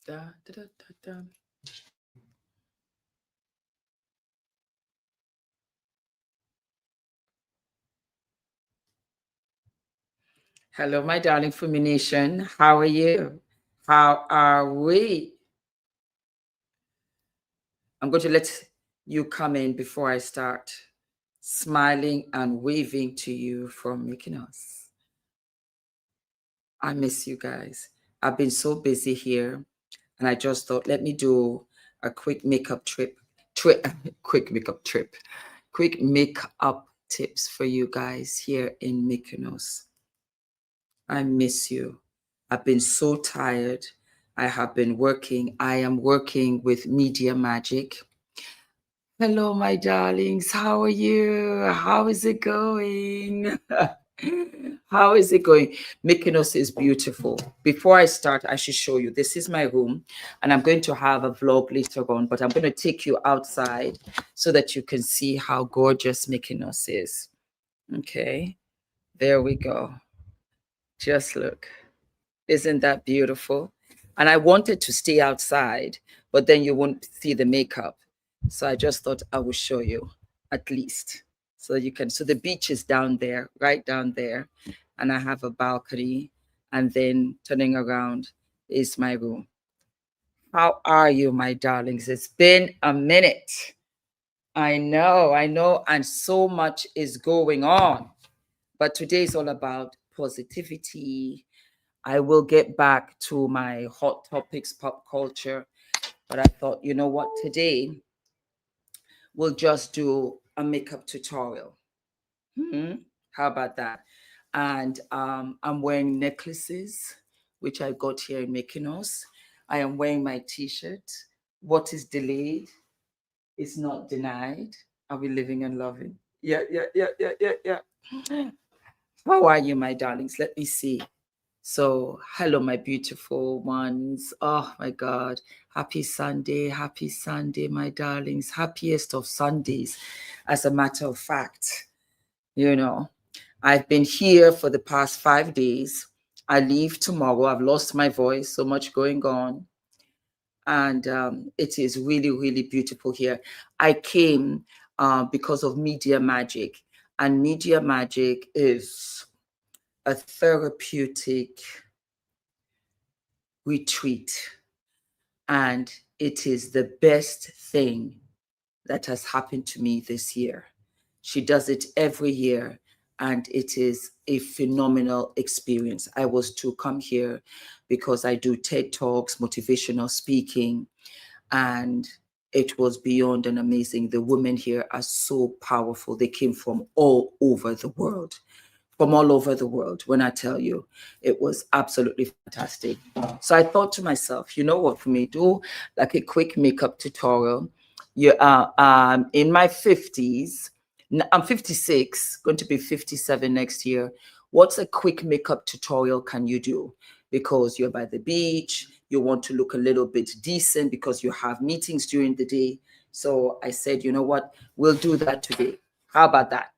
Da, da, da, da, da. Hello, my darling Fumi Nation. How are you? How are we? I'm going to let you come in before I start smiling and waving to you from Mykonos. I miss you guys. I've been so busy here, and I just thought, let me do a quick makeup trip, quick makeup trip, quick makeup tips for you guys here in Mykonos. I miss you. I've been so tired. I have been working. I am working with Media Magic. Hello, my darlings. How are you? How is it going? How is it going? Mykonos is beautiful. Before I start, I should show you. This is my room, and I'm going to have a vlog later on, but I'm going to take you outside so that you can see how gorgeous Mykonos is. Okay, there we go. Just look. Isn't that beautiful? And I wanted to stay outside, but then you won't see the makeup. So I just thought I would show you at least. So you can, so the beach is down there, right down there. And I have a balcony. And then turning around is my room. How are you, my darlings? It's been a minute. I know. And so much is going on. But today is all about positivity. I will get back to my hot topics, pop culture. But I thought, you know what, today we'll just do a makeup tutorial. How about that? And I'm wearing necklaces, which I got here in Mykonos. I am wearing my t-shirt. What is delayed is not denied. Are we living and loving? Yeah. How are you, my darlings? Let me see. So, hello, my beautiful ones. Oh my God. Happy Sunday, my darlings. Happiest of Sundays, as a matter of fact. You know, I've been here for the past 5 days. I leave tomorrow. I've lost my voice, so much going on. And it is really, really beautiful here. I came because of Media Magic, and Media Magic is a therapeutic retreat, and it is the best thing that has happened to me this year. She does it every year, and it is a phenomenal experience. I was to come here because I do TED Talks, motivational speaking, and it was beyond and amazing. The women here are so powerful. They came from all over the world. From all over the world, when I tell you, it was absolutely fantastic. So I thought to myself, you know what, for me, do like a quick makeup tutorial. You are in my 50s. I'm 56, going to be 57 next year. What's a quick makeup tutorial can you do? Because you're by the beach, you want to look a little bit decent because you have meetings during the day. So I said, you know what, we'll do that today. How about that?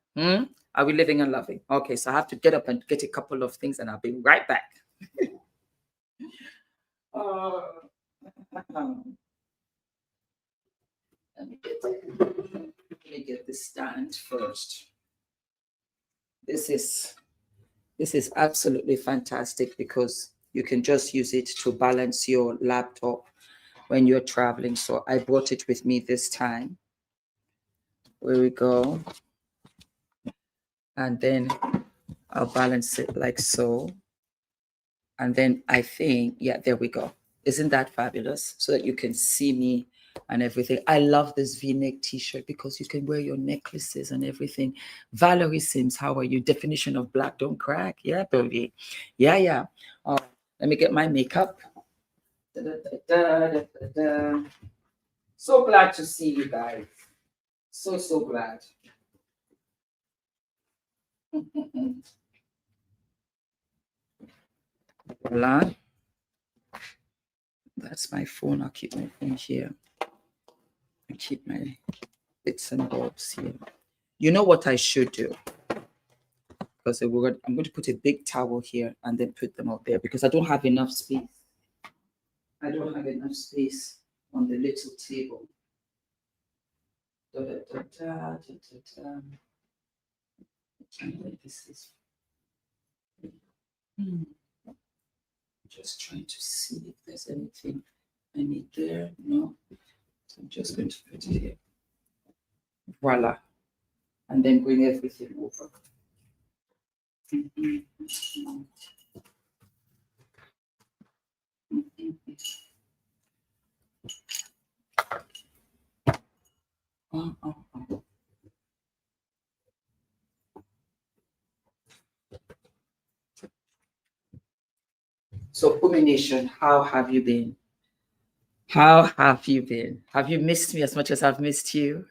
Are we living and loving? Okay, so I have to get up and get a couple of things, and I'll be right back. Let me get the stand first. This is absolutely fantastic because you can just use it to balance your laptop when you're traveling. So I brought it with me this time. Where we go. And then I'll balance it like so. And then I think, yeah, there we go. Isn't that fabulous? So that you can see me and everything. I love this V-neck t-shirt because you can wear your necklaces and everything. Valerie Sims, how are you? Definition of black don't crack. Yeah, baby. Yeah. Let me get my makeup. So glad to see you guys. So glad. Voila. That's my phone. I'll keep my phone here. I keep my bits and bobs here. You know what I should do? Because I'm going to put a big towel here and then put them out there because I don't have enough space. I don't have enough space on the little table. Da, da, da, da, da, da, da. This is. Just trying to see if there's anything I need there. No. So I'm just going to put it here. Voila. And then bring everything over. So, Pumi Nation, how have you been? How have you been? Have you missed me as much as I've missed you?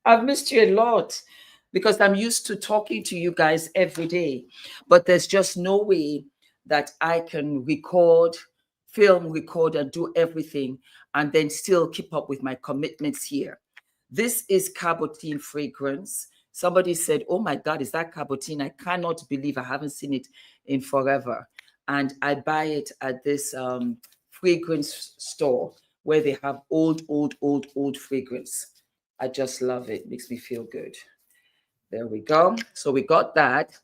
I've missed you a lot because I'm used to talking to you guys every day, but there's just no way that I can record, film, record, and do everything and then still keep up with my commitments here. This is Carbotine fragrance. Somebody said, oh my God, is that Carbotine? I cannot believe I haven't seen it in forever. And I buy it at this fragrance store where they have old fragrance. I just love it. Makes me feel good. There we go. So we got that.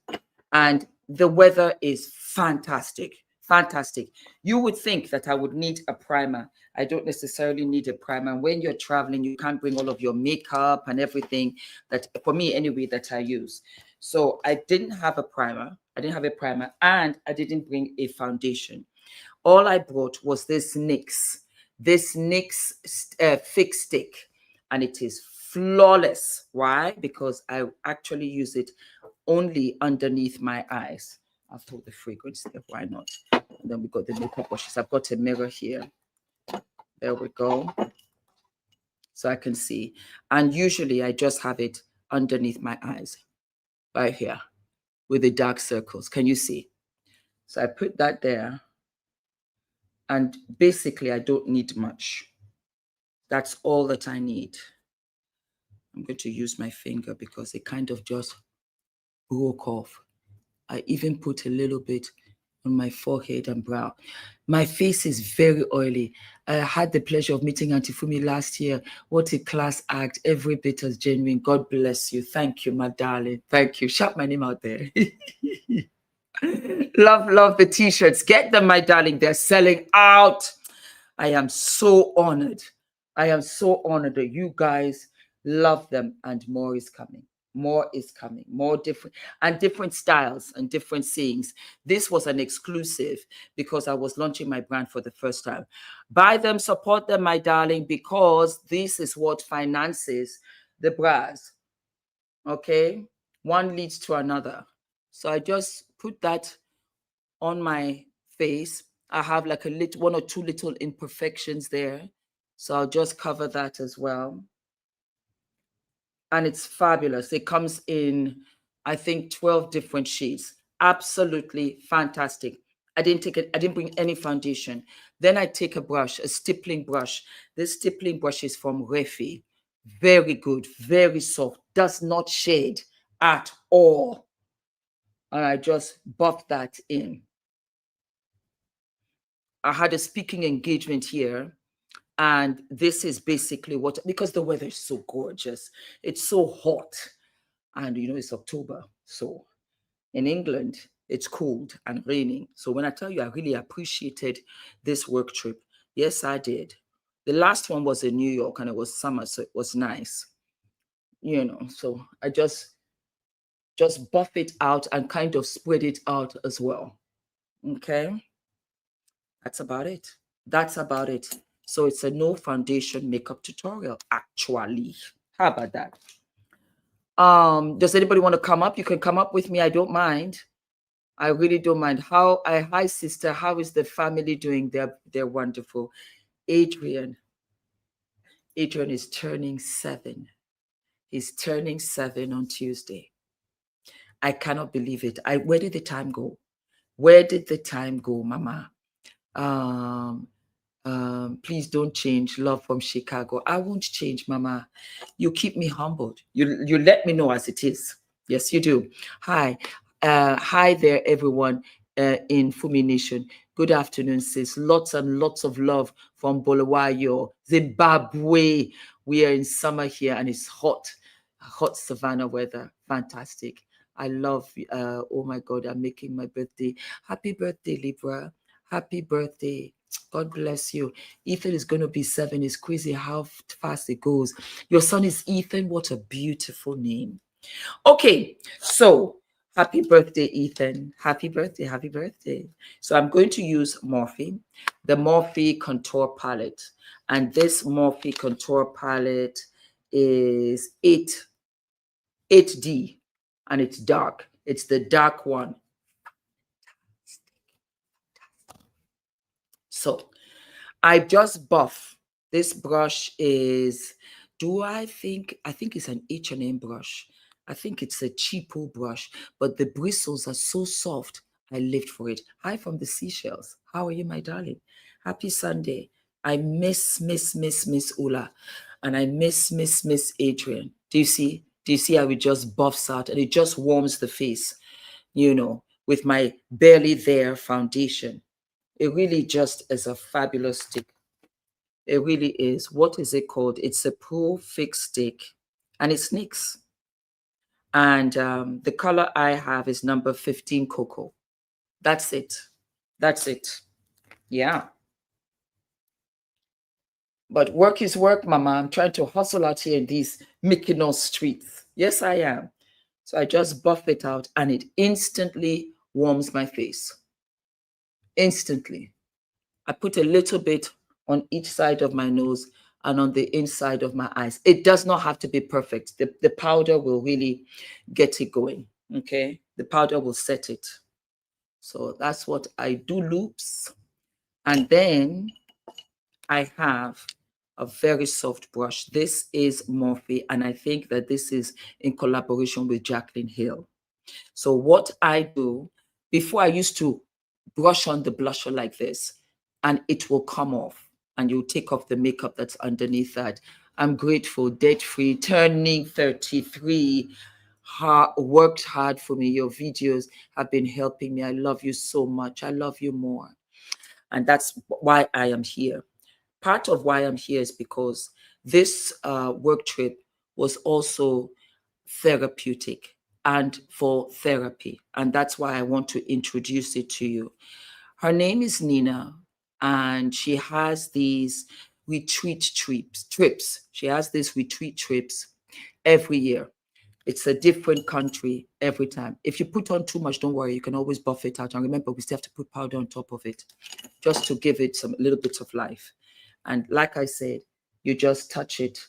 And the weather is fantastic. Fantastic. You would think that I would need a primer. I don't necessarily need a primer. When you're traveling, you can't bring all of your makeup and everything that, for me anyway, that I use. So I didn't have a primer. And I didn't bring a foundation. All I brought was this NYX Fix Stick. And it is flawless. Why? Because I actually use it only underneath my eyes. I'll throw the fragrance there. Why not? And then we got the makeup brushes. I've got a mirror here. There we go. So I can see. And usually I just have it underneath my eyes. Right here. With the dark circles. Can you see? So I put that there. And basically I don't need much. That's all that I need. I'm going to use my finger because it kind of just broke off. I even put a little bit on my forehead and brow. My face is very oily. I had the pleasure of meeting Auntie Fumi last year. What a class act. Every bit as genuine. God bless you. Thank you, my darling. Thank you. Shout my name out there. Love the t-shirts. Get them, my darling. They're selling out. I am so honored. I am so honored that you guys love them, and more is coming. More is coming. More different styles and different sayings. This was an exclusive because I was launching my brand for the first time. Buy them, support them, my darling, because this is what finances the bras. Okay? One leads to another. So I just put that on my face. I have like one or two little imperfections there. So I'll just cover that as well. And it's fabulous. It comes in, I think, 12 different shades. Absolutely fantastic. I didn't bring any foundation. Then I take a brush, a stippling brush. This stippling brush is from Refi. Very good, very soft, does not shade at all. And I just buff that in. I had a speaking engagement here, and this is basically what, because the weather is so gorgeous, it's so hot, and you know, it's October. So in England, it's cold and raining. So when I tell you, I really appreciated this work trip. Yes, I did. The last one was in New York and it was summer, so it was nice. You know, so I just buff it out and kind of spread it out as well. Okay. That's about it. That's about it. So it's a no foundation makeup tutorial, actually. How about that? Does anybody want to come up? You can come up with me. I don't mind. I really don't mind. Hi, sister. How is the family doing? They're wonderful. Adrian is turning 7. He's turning 7 on Tuesday. I cannot believe it. Where did the time go? Where did the time go, Mama? Please don't change. Love from Chicago. I won't change, Mama. You keep me humbled. You let me know as it is. Yes, you do. Hi there, everyone. in Fumi Nation. Good afternoon, sis. Lots and lots of love from Bulawayo, Zimbabwe. We are in summer here and it's hot savannah weather. Fantastic. I love, oh my God, I'm making my birthday. Happy birthday, Libra. Happy birthday. God bless you. Ethan is going to be 7. It's crazy how fast it goes. Your son is Ethan. What a beautiful name. Okay, so happy birthday, Ethan. Happy birthday, happy birthday. So I'm going to use Morphe, the Morphe Contour Palette. And this Morphe Contour Palette is 8D, and it's dark. It's the dark one. So I just buff. This brush is, I think it's an H&M brush. I think it's a cheapo brush, but the bristles are so soft. I lived for it. Hi from the Seychelles. How are you, my darling? Happy Sunday. I miss Ula, and I miss Adrian. Do you see? Do you see how it just buffs out and it just warms the face, with my barely there foundation. It really just is a fabulous stick. It really is. What is it called? It's a Pro Fix stick, and it's NYX. And the color I have is number 15 Cocoa. That's it. That's it. Yeah. But work is work, Mama. I'm trying to hustle out here in these Mykonos streets. Yes, I am. So I just buff it out, and it instantly warms my face. Instantly. I put a little bit on each side of my nose and on the inside of my eyes. It does not have to be perfect. The powder will really get it going, okay? The powder will set it. So that's what I do, loops. And then I have a very soft brush. This is Morphe, and I think that this is in collaboration with Jacqueline Hill. So what I do, before I used to brush on the blusher like this, and it will come off, and you'll take off the makeup that's underneath that. I'm grateful, debt-free, turning 33, worked hard for me. Your videos have been helping me. I love you so much. I love you more. And that's why I am here. Part of why I'm here is because this work trip was also therapeutic and for therapy. And that's why I want to introduce it to you. Her name is Nina, and she has these retreat trips. She has these retreat trips every year. It's a different country every time. If you put on too much, don't worry, you can always buff it out. And remember, we still have to put powder on top of it just to give it some little bits of life. And like I said, you just touch it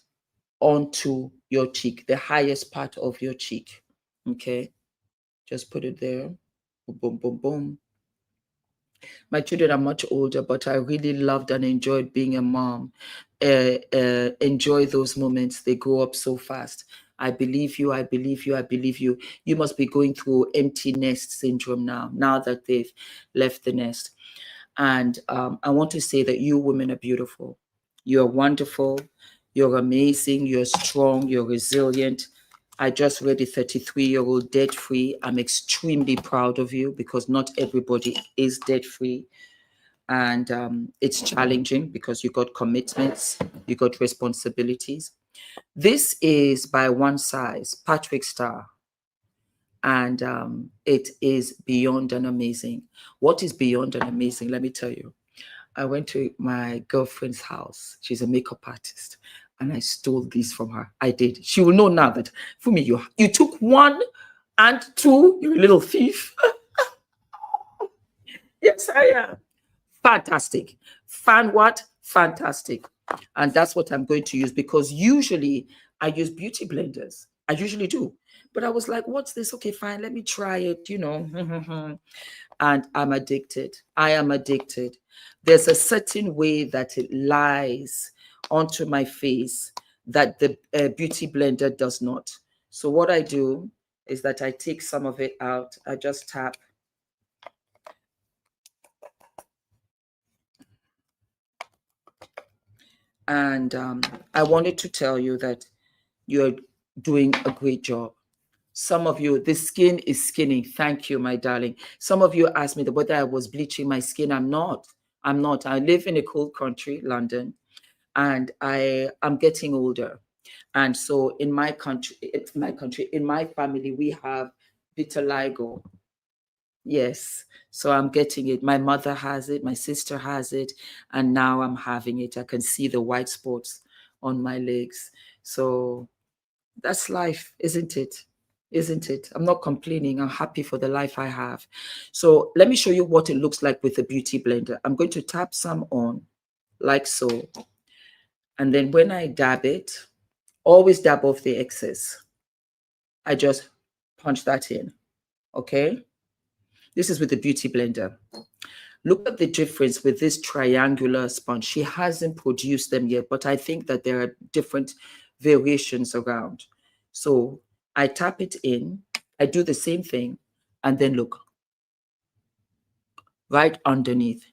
onto your cheek, the highest part of your cheek. Okay, just put it there. Boom, boom, boom, boom. My children are much older, but I really loved and enjoyed being a mom. Enjoy those moments. They grow up so fast. I believe you. I believe you. I believe you. You must be going through empty nest syndrome now that they've left the nest. And I want to say that you women are beautiful. You're wonderful. You're amazing. You're strong. You're resilient. I just read a 33-year-old debt-free. I'm extremely proud of you because not everybody is debt-free. And it's challenging because you got commitments, you got responsibilities. This is by One Size, Patrick Starr. And it is beyond an amazing. What is beyond an amazing? Let me tell you. I went to my girlfriend's house. She's a makeup artist. And I stole these from her. I did. She will know now that, Fumi, you took 1 and 2, you're a little thief. Yes, I am. Fantastic. What? Fantastic. And that's what I'm going to use because usually I use beauty blenders. I usually do. But I was like, what's this? Okay, fine. Let me try it, And I'm addicted. I am addicted. There's a certain way that it lies onto my face that the beauty blender does not. So what I do is that I take some of it out. I just tap. And I wanted to tell you that you're doing a great job. Some of you, the skin is skinning. Thank you, my darling. Some of you asked me whether I was bleaching my skin. I'm not. I'm not. I live in a cold country, London, and I'm getting older. And so in my country, in my family, we have vitiligo. Yes. So I'm getting it. My mother has it, my sister has it, and now I'm having it. I can see the white spots on my legs. So that's life, isn't it? Isn't it? I'm not complaining. I'm happy for the life I have. So let me show you what it looks like with the beauty blender. I'm going to tap some on like so. And then when I dab it, always dab off the excess. I just punch that in. Okay. This is with the beauty blender. Look at the difference with this triangular sponge. She hasn't produced them yet, but I think that there are different variations around. So I tap it in, I do the same thing, and then look, right underneath.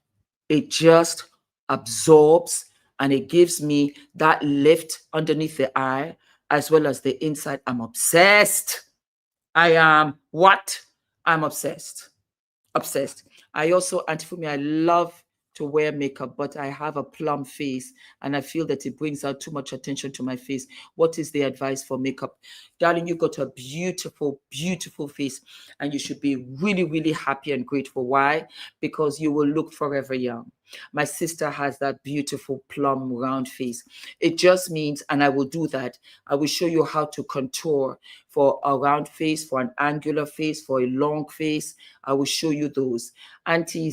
It just absorbs and it gives me that lift underneath the eye as well as the inside. I'm obsessed. I am what? I'm obsessed. Obsessed. I also, Auntie Fumi, I love to wear makeup, but I have a plum face and I feel that it brings out too much attention to my face. What is the advice for makeup? Darling, you got a beautiful, beautiful face and you should be really, really happy and grateful. Why? Because you will look forever young. My sister has that beautiful plum round face. It just means, and I will do that, I will show you how to contour for a round face, for an angular face, for a long face. I will show you those. Auntie,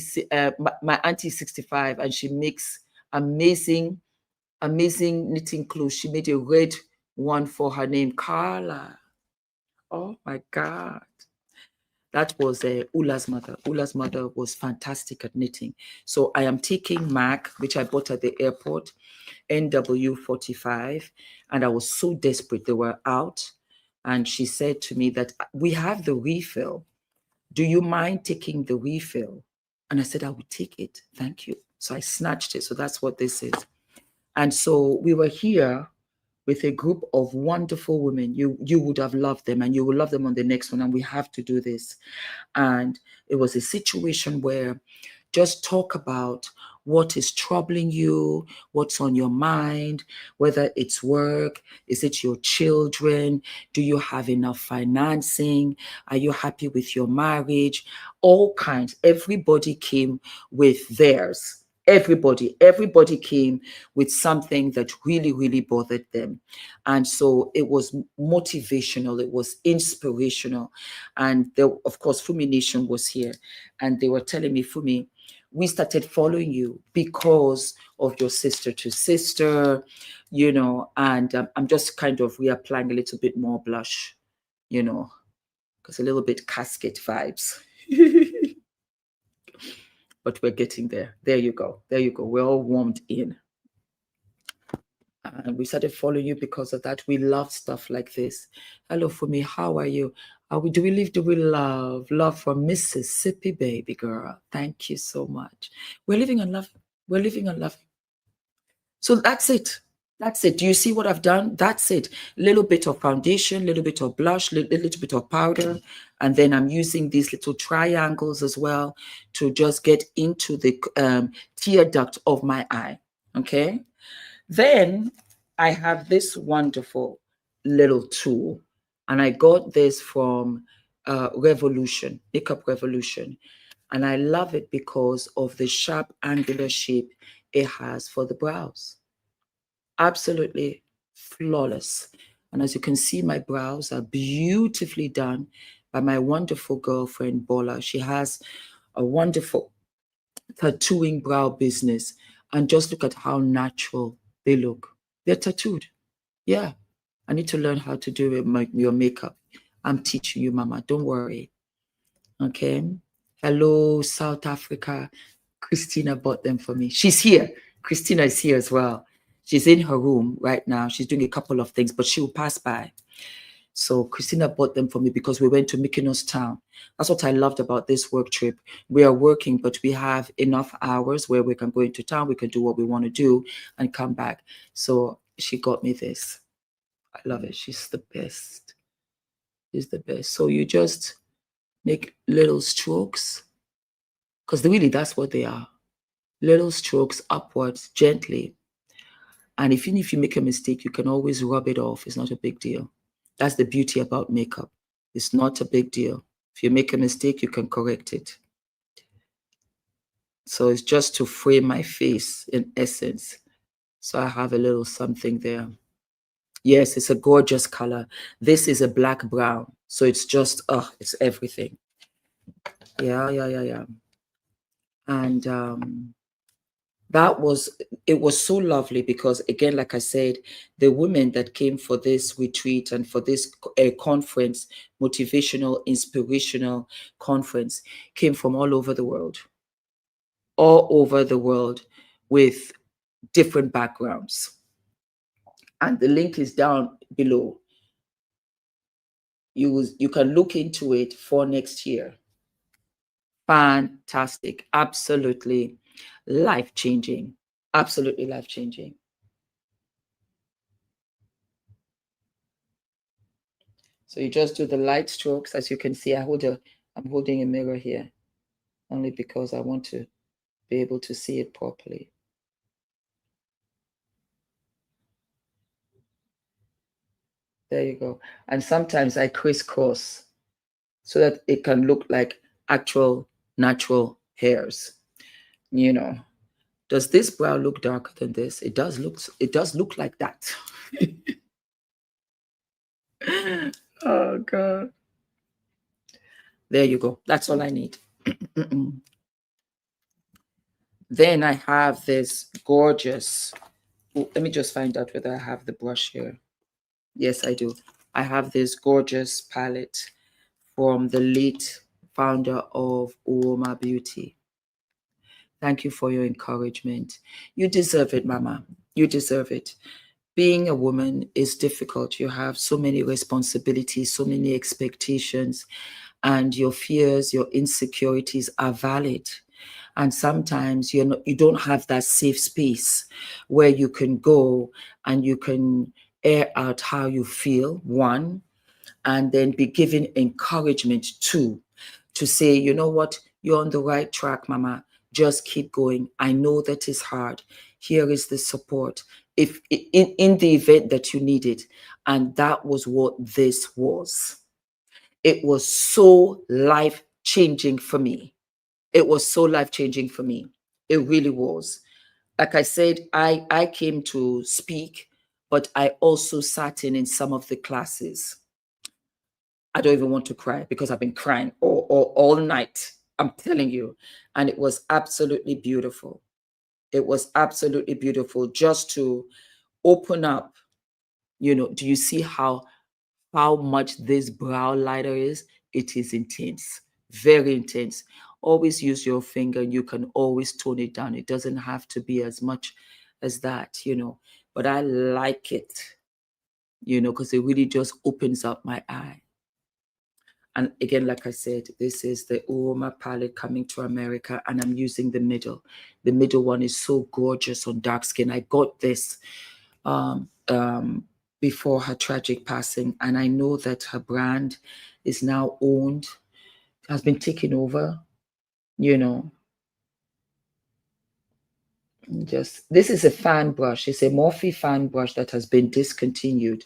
my auntie is 65 and she makes amazing, amazing knitting clothes. She made a red one for her name, Carla. Oh my God. That was Ula's mother. Ula's mother was fantastic at knitting. So I am taking MAC, which I bought at the airport, NW45, and I was so desperate. They were out. And she said to me that we have the refill. Do you mind taking the refill? And I said, I would take it. Thank you. So I snatched it. So that's what this is. And so we were here with a group of wonderful women. You would have loved them and you will love them on the next one. And we have to do this. And it was a situation where just talk about what is troubling you, what's on your mind, whether it's work, is it your children, do you have enough financing, are you happy with your marriage, all kinds. Everybody came with theirs. Everybody came with something that really, really bothered them. And so it was motivational, it was inspirational. And there, of course, Fumi Nation was here and they were telling me, Fumi, we started following you because of your sister to sister, you know, and I'm just kind of reapplying a little bit more blush, you know, because a little bit casket vibes. But we're getting there. There you go. There you go. We're all warmed in. And we started following you because of that. We love stuff like this. Hello, Fumi. How are you? Do we live? Do we love? Love from Mississippi, baby girl. Thank you so much. We're living and loving. We're living and loving. So that's it. That's it. Do you see what I've done? That's it. Little bit of foundation, little bit of blush, little bit of powder. And then I'm using these little triangles as well to just get into the tear duct of my eye. Okay. Then I have this wonderful little tool. And I got this from Revolution, Makeup Revolution. And I love it because of the sharp angular shape it has for the brows. Absolutely flawless. And as you can see, my brows are beautifully done by my wonderful girlfriend, Bola. She has a wonderful tattooing brow business. And just look at how natural they look. They're tattooed. Yeah. I need to learn how to do your makeup. I'm teaching you, Mama. Don't worry. Okay. Hello, South Africa. Christina bought them for me. She's here. Christina is here as well. She's in her room right now. She's doing a couple of things, but she will pass by. So Christina bought them for me because we went to Mykonos town. That's what I loved about this work trip. We are working, but we have enough hours where we can go into town, we can do what we want to do and come back. So she got me this. I love it. She's the best. is the best. So you just make little strokes, because really that's what they are. Little strokes upwards, gently. And even if you make a mistake, you can always rub it off. It's not a big deal. That's the beauty about makeup. It's not a big deal. If you make a mistake, you can correct it. So it's just to frame my face in essence. So I have a little something there. Yes, it's a gorgeous color. This is a black brown. So it's just, it's everything. Yeah. And it was so lovely because, again, like I said, the women that came for this retreat and for this conference, motivational, inspirational conference, came from all over the world. All over the world with different backgrounds. And the link is down below. You can look into it for next year. Fantastic. Absolutely life-changing. Absolutely life-changing. So you just do the light strokes. As you can see, I'm holding a mirror here only because I want to be able to see it properly. There you go. And sometimes I crisscross so that it can look like actual natural hairs. You know, does this brow look darker than this? It does look like that. Oh God. There you go. That's all I need. Then I have this gorgeous, let me just find out whether I have the brush here. Yes, I do. I have this gorgeous palette from the late founder of Uoma Beauty. Thank you for your encouragement. You deserve it, Mama. You deserve it. Being a woman is difficult. You have so many responsibilities, so many expectations, and your fears, your insecurities are valid. And sometimes you don't have that safe space where you can go and you can air out how you feel, one, and then be given encouragement, two, to say, you know what, you're on the right track, Mama. Just keep going. I know that is hard. Here is the support. If in the event that you need it. And that was what this was. It was so life-changing for me. It was so life-changing for me. It really was. Like I said, I came to speak, but I also sat in some of the classes. I don't even want to cry because I've been crying all night. I'm telling you. And it was absolutely beautiful. It was absolutely beautiful just to open up. You know, do you see how much this brow lighter is? It is intense, very intense. Always use your finger. You can always tone it down. It doesn't have to be as much as that, you know, but I like it, you know, because it really just opens up my eye. And again, like I said, this is the Uoma palette coming to America, and I'm using the middle. The middle one is so gorgeous on dark skin. I got this before her tragic passing, and I know that her brand is now owned, has been taken over, you know. This is a fan brush. It's a Morphe fan brush that has been discontinued.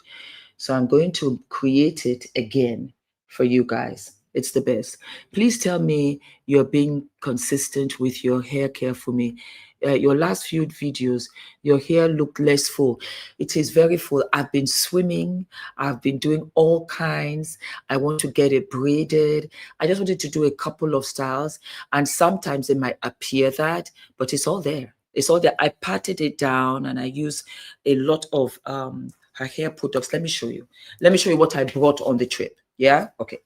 So I'm going to create it again for you guys. It's the best. Please tell me you're being consistent with your hair care for me. Your last few videos, your hair looked less full. It is very full. I've been swimming. I've been doing all kinds. I want to get it braided. I just wanted to do a couple of styles. And sometimes it might appear that, but it's all there. It's all there. I patted it down and I use a lot of her hair products. Let me show you. Let me show you what I brought on the trip. Yeah? Okay.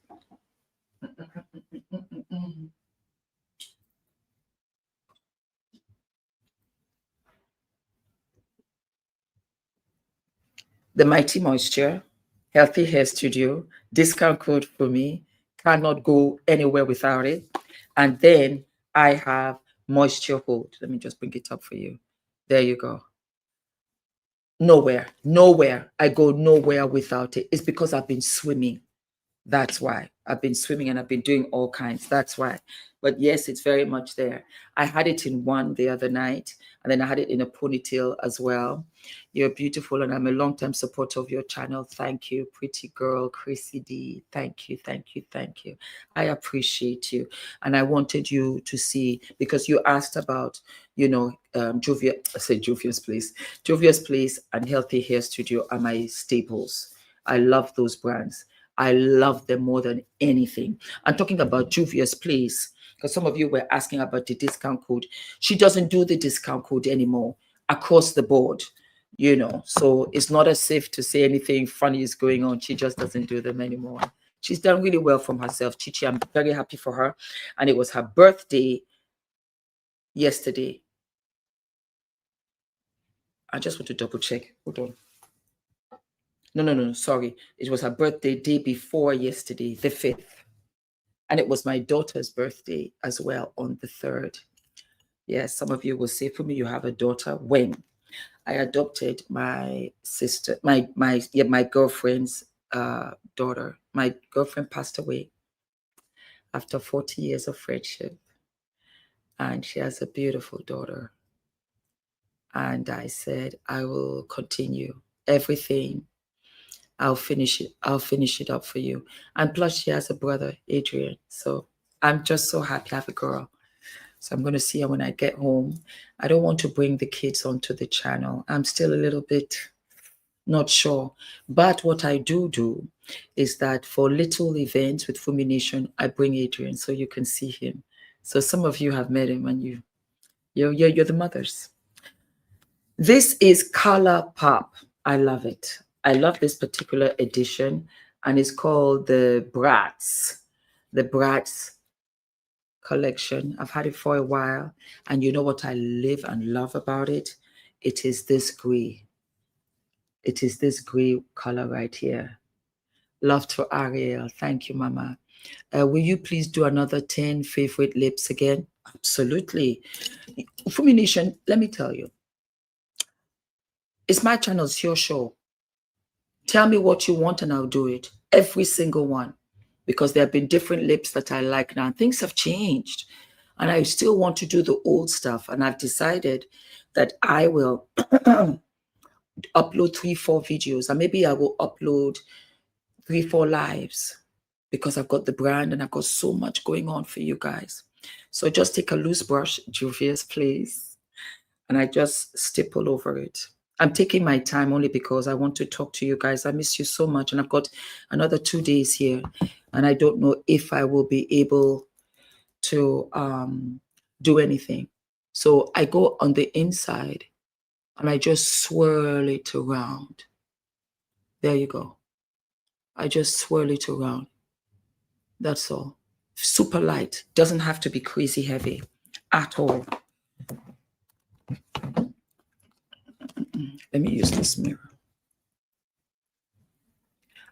The Mighty Moisture, Healthy Hair Studio, discount code for me. Cannot go anywhere without it. And then I have Moisture Hold. Let me just bring it up for you. There you go. Nowhere. I go nowhere without it. It's because I've been swimming. That's why I've been swimming and I've been doing all kinds. That's why. But yes, it's very much there. I had it in one the other night, and then I had it in a ponytail as well. You're beautiful, and I'm a long-time supporter of your channel. Thank you, pretty girl, Chrissy D. Thank you, thank you, thank you. I appreciate you. And I wanted you to see, because you asked about, Jovia's Place. Jovia's Place and Healthy Hair Studio are my staples. I love those brands. I love them more than anything. I'm talking about Juvia's Place, because some of you were asking about the discount code. She doesn't do the discount code anymore across the board, so it's not as safe to say anything funny is going on. She just doesn't do them anymore. She's done really well from herself. Chichi, I'm very happy for her. And it was her birthday yesterday. I just want to double check. Hold on. No, sorry. It was her birthday day before yesterday, the 5th. And it was my daughter's birthday as well on the 3rd. Yes, some of you will say, for me, you have a daughter. When? I adopted my sister, my girlfriend's daughter. My girlfriend passed away after 40 years of friendship. And she has a beautiful daughter. And I said, I will continue everything. I'll finish it. I'll finish it up for you. And plus, she has a brother, Adrian. So I'm just so happy I have a girl. So I'm going to see her when I get home. I don't want to bring the kids onto the channel. I'm still a little bit not sure. But what I do is that for little events with Fulmination, I bring Adrian so you can see him. So some of you have met him and you're the mothers. This is Color Pop. I love it. I love this particular edition, and it's called the Bratz collection. I've had it for a while, and you know what I live and love about it? It is this gray. It is this gray color right here. Love to Ariel. Thank you, Mama. Will you please do another 10 favorite lips again? Absolutely. Fulmination, let me tell you. It's my channel, it's your show. Tell me what you want and I'll do it. Every single one. Because there have been different lips that I like now. Things have changed. And I still want to do the old stuff. And I've decided that I will upload 3-4 videos. And maybe I will upload 3-4 lives. Because I've got the brand and I've got so much going on for you guys. So just take a loose brush, Juvia's Place. And I just stipple over it. I'm taking my time only because I want to talk to you guys. I miss you so much. And I've got another 2 days here. And I don't know if I will be able to do anything. So I go on the inside and I just swirl it around. There you go. I just swirl it around. That's all. Super light. Doesn't have to be crazy heavy at all. Let me use this mirror.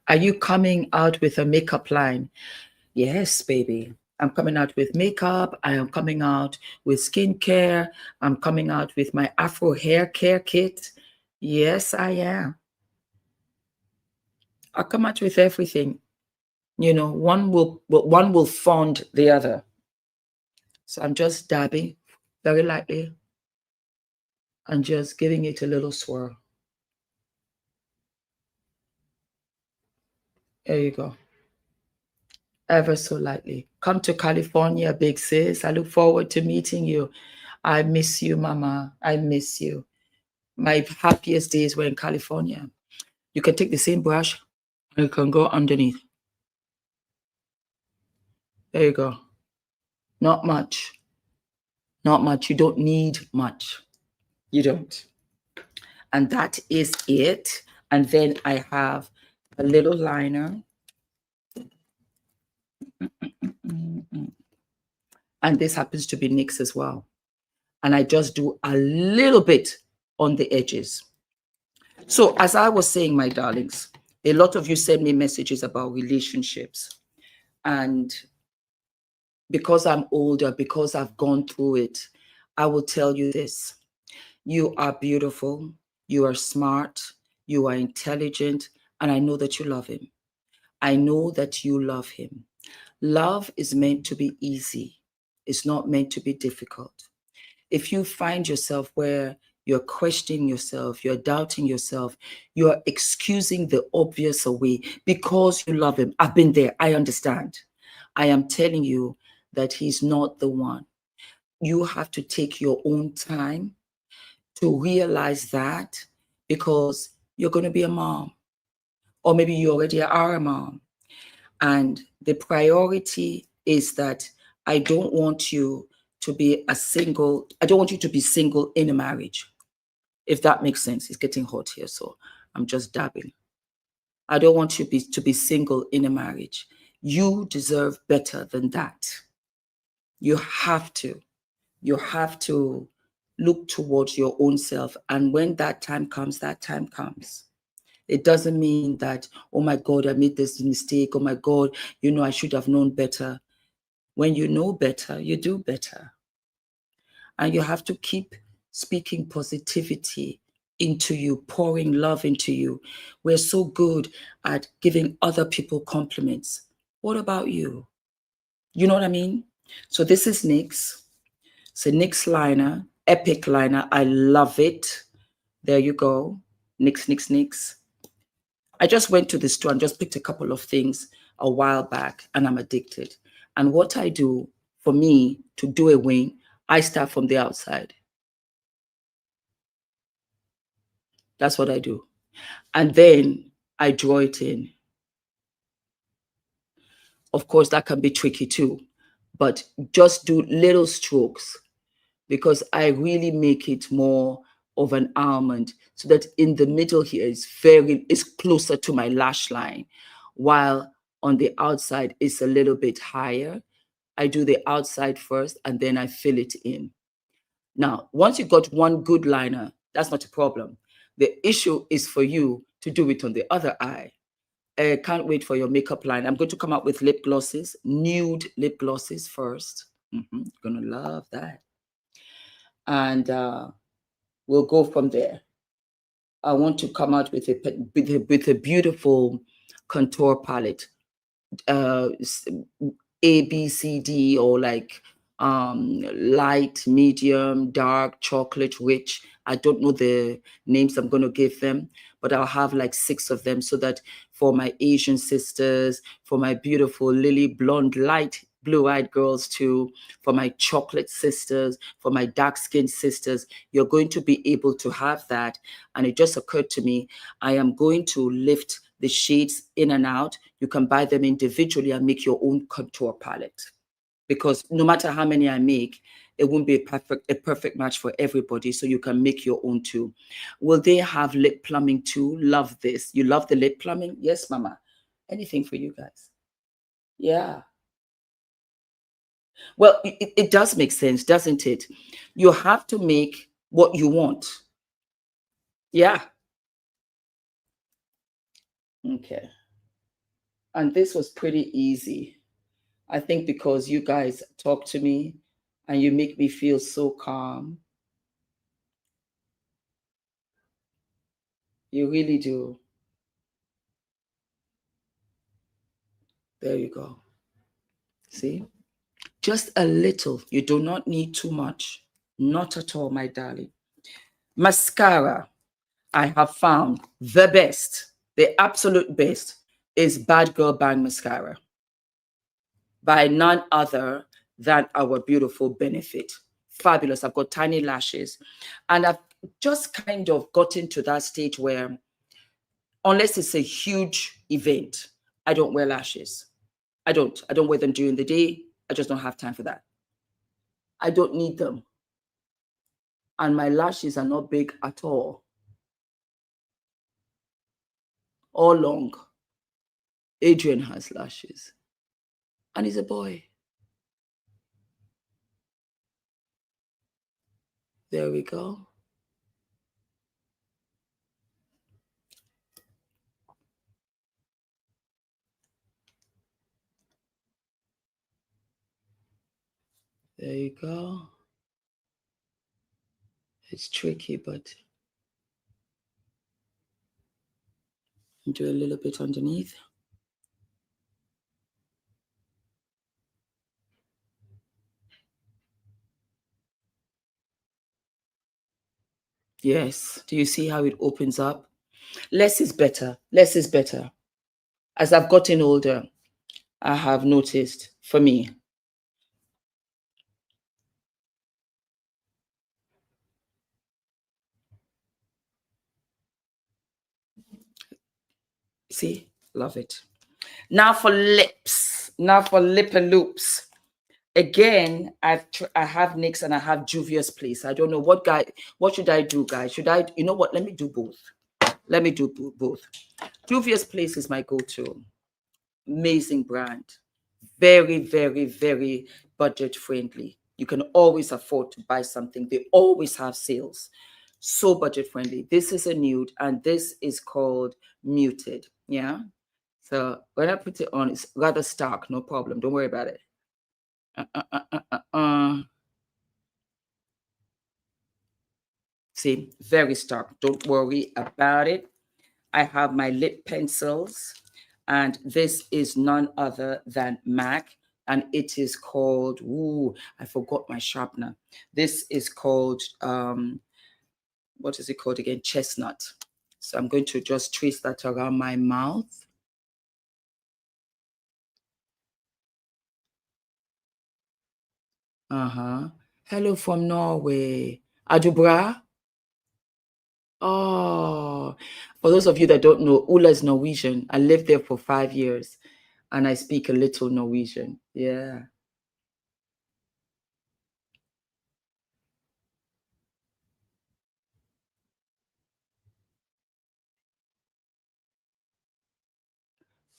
Are you coming out with a makeup line? Yes, baby. I'm coming out with makeup. I am coming out with skincare. I'm coming out with my Afro hair care kit. Yes, I am. I'll come out with everything. One will fund the other. So I'm just dabbing very lightly and just giving it a little swirl. There you go. Ever so lightly. Come to California, big sis. I look forward to meeting you. I miss you, Mama. I miss you. My happiest days were in California. You can take the same brush and you can go underneath. There you go. Not much. Not much. You don't need much. You don't. And that is it. And then I have a little liner. And this happens to be NYX as well. And I just do a little bit on the edges. So as I was saying, my darlings, a lot of you send me messages about relationships. And because I'm older, because I've gone through it, I will tell you this. You are beautiful. You are smart. You are intelligent. And I know that you love him. I know that you love him. Love is meant to be easy. It's not meant to be difficult. If you find yourself where you're questioning yourself, you're doubting yourself, you're excusing the obvious away because you love him. I've been there. I understand. I am telling you that he's not the one. You have to take your own time to realize that, because you're going to be a mom, or maybe you already are a mom. And the priority is that I don't want you to be I don't want you to be single in a marriage. If that makes sense. It's getting hot here, so I'm just dabbing. I don't want you to be single in a marriage. You deserve better than that. You have to. You have to look towards your own self. And when that time comes, that time comes. It doesn't mean that, oh my God, I made this mistake. Oh my God, I should have known better. When you know better, you do better. And you have to keep speaking positivity into you, pouring love into you. We're so good at giving other people compliments. What about you? You know what I mean? So this is NYX. It's a NYX liner, epic liner. I love it. There you go. NYX, NYX, NYX. I just went to the store and just picked a couple of things a while back, and I'm addicted. And what I do, for me to do a wing, I start from the outside. That's what I do. And then I draw it in. Of course, that can be tricky too, but just do little strokes, because I really make it more of an almond, so that in the middle here is closer to my lash line, while on the outside it's a little bit higher. I do the outside first and then I fill it in. Now, once you got one good liner, that's not a problem. The issue is for you to do it on the other eye. I can't wait for your makeup line. I'm going to come out with lip glosses, nude lip glosses first. Gonna love that. And we'll go from there. I want to come out with a beautiful contour palette. A, B, C, D, or like light, medium, dark, chocolate, rich. I don't know the names I'm going to give them, but I'll have like 6 of them, so that for my Asian sisters, for my beautiful lily blonde, light blue-eyed girls too, for my chocolate sisters, for my dark-skinned sisters, you're going to be able to have that. And it just occurred to me, I am going to lift the shades in and out. You can buy them individually and make your own contour palette, because no matter how many I make, it won't be a perfect match for everybody. So you can make your own too. Will they have lip plumbing too? Love this. You love the lip plumbing? Yes, mama. Anything for you guys. Yeah. Well, it does make sense, doesn't it? You have to make what you want. Yeah. Okay. And this was pretty easy. I think because you guys talk to me and you make me feel so calm. You really do. There you go. See? Just a little. You do not need too much. Not at all, my darling. Mascara. I have found the best, the absolute best, is Bad Girl Bang Mascara by none other than our beautiful Benefit. Fabulous. I've got tiny lashes. And I've just kind of gotten to that stage where, unless it's a huge event, I don't wear lashes. I don't wear them during the day. I just don't have time for that. I don't need them. And my lashes are not big at all. Or long. Adrian has lashes. And he's a boy. There we go. There you go. It's tricky, but do a little bit underneath. Yes. Do you see how it opens up? Less is better. Less is better. As I've gotten older, I have noticed, for me. See? Love it. Now for lips. Now for lip and loops. Again, I have NYX and I have Juvia's Place. I don't know what should I do, guys? Should I, you know what? Let me do both. Let me do both. Juvia's Place is my go-to. Amazing brand. Very, very, very budget friendly. You can always afford to buy something. They always have sales. So budget friendly. This is a nude and this is called Muted. Yeah. So when I put it on, it's rather stark. No problem. Don't worry about it. See, very stark. Don't worry about it. I have my lip pencils, and this is none other than MAC, and it is called, ooh, I forgot my sharpener. This is called, what is it called again? Chestnut. So I'm going to just trace that around my mouth. Hello from Norway. Adubra? Oh, for those of you that don't know, Ula is Norwegian. I lived there for 5 years and I speak a little Norwegian. Yeah.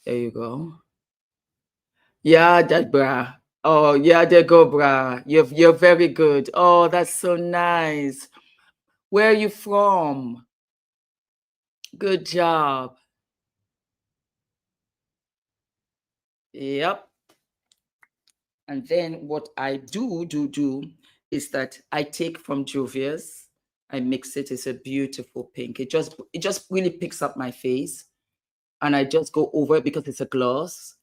There you go. Yeah, that bra. Oh, yeah, there go, bra. You're very good. Oh, that's so nice. Where are you from? Good job. Yep. And then what I do is that I take from Juvia's, I mix it. It's a beautiful pink. It just really picks up my face. And I just go over it because it's a gloss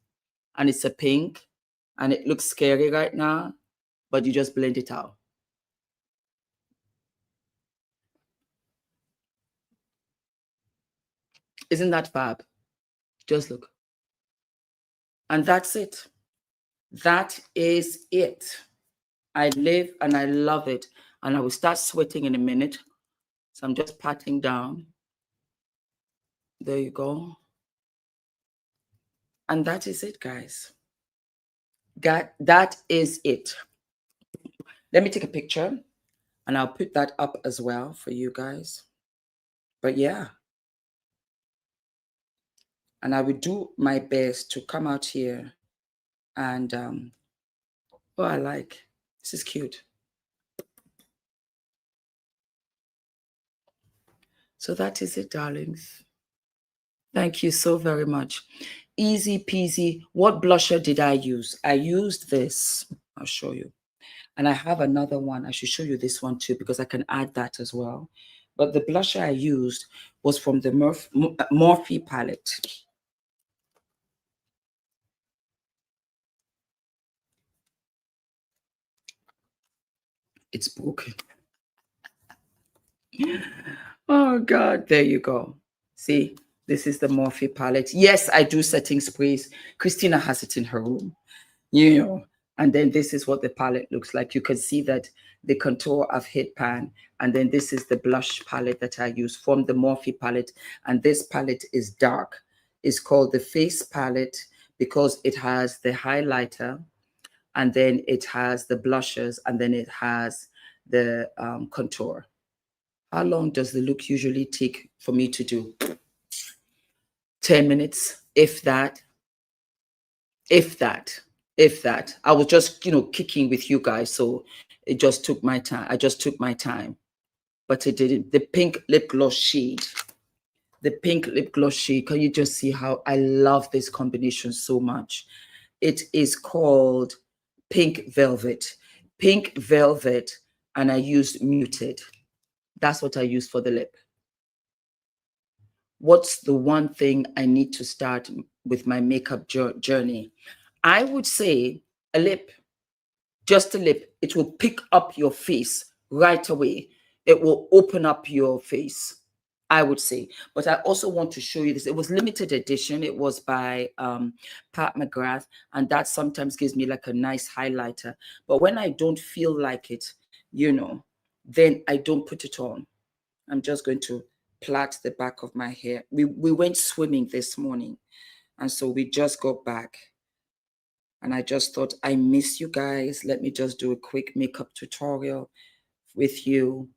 and it's a pink and it looks scary right now, but you just blend it out. Isn't that fab? Just look. And that's it. That is it. I live and I love it. And I will start sweating in a minute. So I'm just patting down. There you go. And that is it, guys. That is it. Let me take a picture and I'll put that up as well for you guys. But yeah. And I will do my best to come out here and oh, I like this is cute. So that is it, darlings. Thank you so very much. Easy peasy. What blusher did I use? I used this. I'll show you. And I have another one. I should show you this one too because I can add that as well. But the blusher I used was from the Morphe palette. It's broken. Oh God, there you go. See, this is the Morphe palette. Yes, I do setting sprays. Christina has it in her room, you know. And then this is what the palette looks like. You can see that the contour I've hit pan. And then this is the blush palette that I use from the Morphe palette. And this palette is dark. It's called the Face palette because it has the highlighter and then it has the blushes and then it has the contour. How long does the look usually take for me to do? 10 minutes, if that, if that, if that. I was just, kicking with you guys. So it just took my time. I just took my time, but it didn't. The pink lip gloss shade, can you just see how I love this combination so much? It is called Pink Velvet. Pink Velvet, and I used Muted. That's what I used for the lip. What's the one thing I need to start with my makeup journey? I would say a lip, just a lip. It will pick up your face right away. It will open up your face, I would say. But I also want to show you this. It was limited edition. It was by Pat McGrath, and that sometimes gives me like a nice highlighter. But when I don't feel like it, then I don't put it on. I'm just going to plait the back of my hair. We went swimming this morning, and so we just got back. And I just thought, I miss you guys. Let me just do a quick makeup tutorial with you,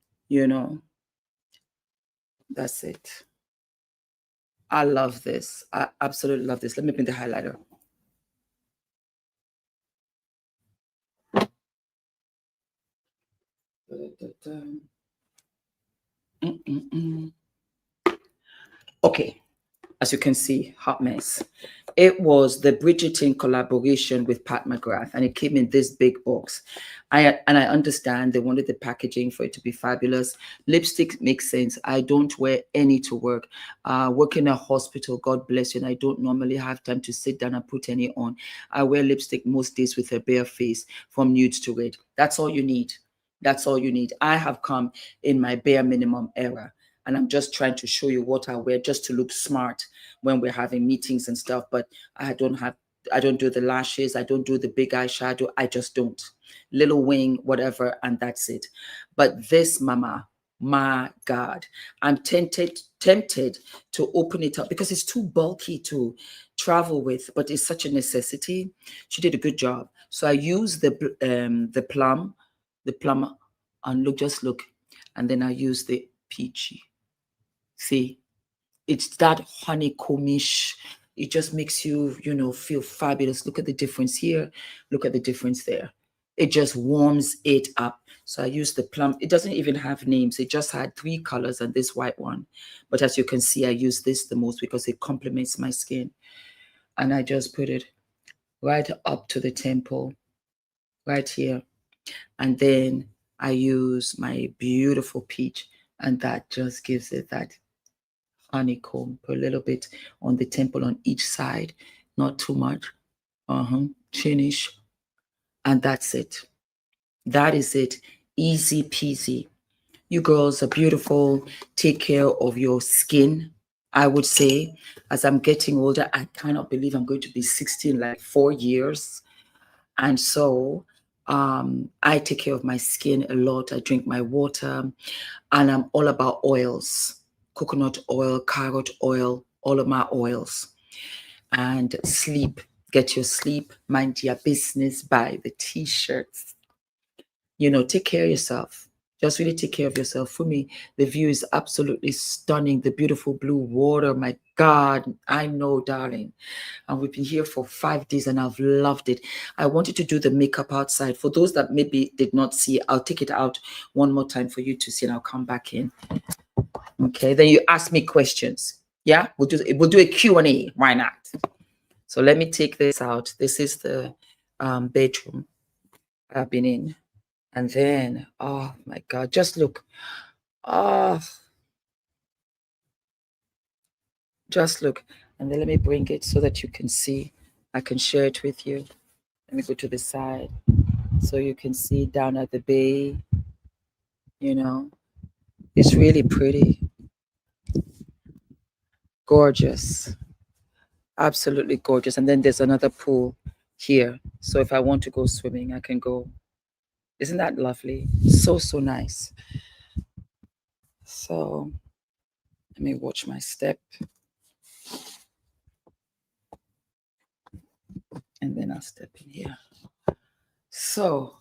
That's it. I love this. I absolutely love this. Let me bring the highlighter. Okay, as you can see, hot mess. It was the Bridgerton collaboration with Pat McGrath, and it came in this big box. I understand they wanted the packaging for it to be fabulous. Lipstick makes sense. I don't wear any to work. Work in a hospital, God bless you, and I don't normally have time to sit down and put any on. I wear lipstick most days with a bare face, from nude to red. That's all you need. That's all you need. I have come in my bare minimum era, and I'm just trying to show you what I wear just to look smart when we're having meetings and stuff. But I don't do the lashes. I don't do the big eyeshadow. I just don't. Little wing, whatever, and that's it. But this, mama, my God, I'm tempted to open it up because it's too bulky to travel with, but it's such a necessity. She did a good job. So I use the plum, and just look, and then I use the peachy. See, it's that honeycombish. It just makes you, feel fabulous. Look at the difference here. Look at the difference there. It just warms it up. So I use the plum. It doesn't even have names. It just had 3 colors and this white one. But as you can see, I use this the most because it complements my skin. And I just put it right up to the temple, right here. And then I use my beautiful peach, and that just gives it that honeycomb. Put a little bit on the temple on each side, not too much. Chinish. And that's it. That is it. Easy peasy. You girls are beautiful. Take care of your skin. I would say, as I'm getting older, I cannot believe I'm going to be 60 in like 4 years. And so I take care of my skin a lot. I drink my water, and I'm all about oils. Coconut oil, carrot oil, all of my oils. And sleep. Get your sleep. Mind your business. Buy the t-shirts. Take care of yourself. Just really take care of yourself. For me, the view is absolutely stunning. The beautiful blue water. My God, I know, darling. And we've been here for 5 days and I've loved it. I wanted to do the makeup outside. For those that maybe did not see, I'll take it out one more time for you to see, and I'll come back in. Okay, then you ask me questions. Yeah, we'll do a Q&A. Why not? So let me take this out. This is the bedroom I've been in. And then, oh my God, just look. Oh, just look. And then let me bring it so that you can see. I can share it with you. Let me go to the side so you can see down at the bay. It's really pretty. Gorgeous. Absolutely gorgeous. And then there's another pool here. So if I want to go swimming, I can go. Isn't that lovely? So, so nice. So let me watch my step. And then I'll step in here. So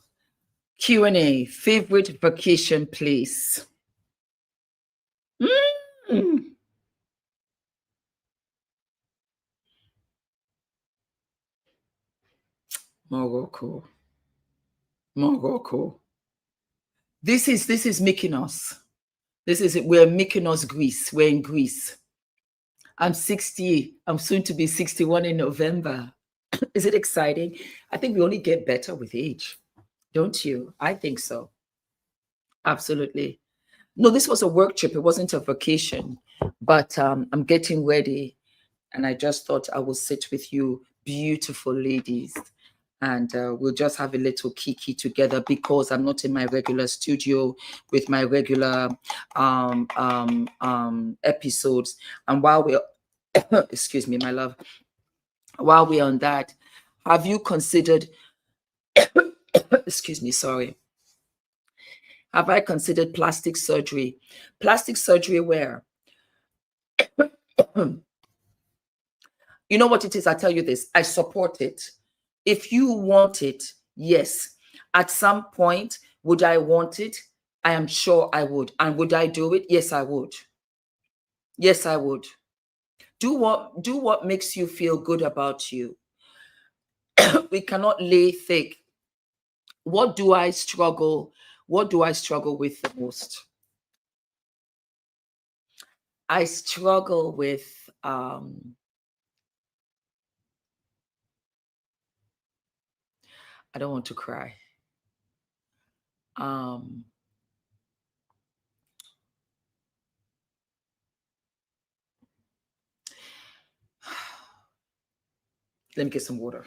Q&A, favorite vacation place? Morocco. This is Mykonos. We're in Mykonos, Greece. We're in Greece. I'm 60. I'm soon to be 61 in November. Is it exciting? I think we only get better with age. Don't you? I think so. Absolutely. No, this was a work trip. It wasn't a vacation, but I'm getting ready. And I just thought I will sit with you, beautiful ladies, and we'll just have a little kiki together because I'm not in my regular studio with my regular episodes. And while we're excuse me, my love, while we're on that, have you considered excuse me, sorry, have I considered plastic surgery? Plastic surgery where you know what it is? I tell you this, I support it. If you want it, yes. At some point, would I want it? I am sure I would. And would I do it? Yes, I would. Yes, I would. Do what makes you feel good about you. We cannot lay thick. What do I struggle? What do I struggle with the most? I struggle with I don't want to cry. Let me get some water.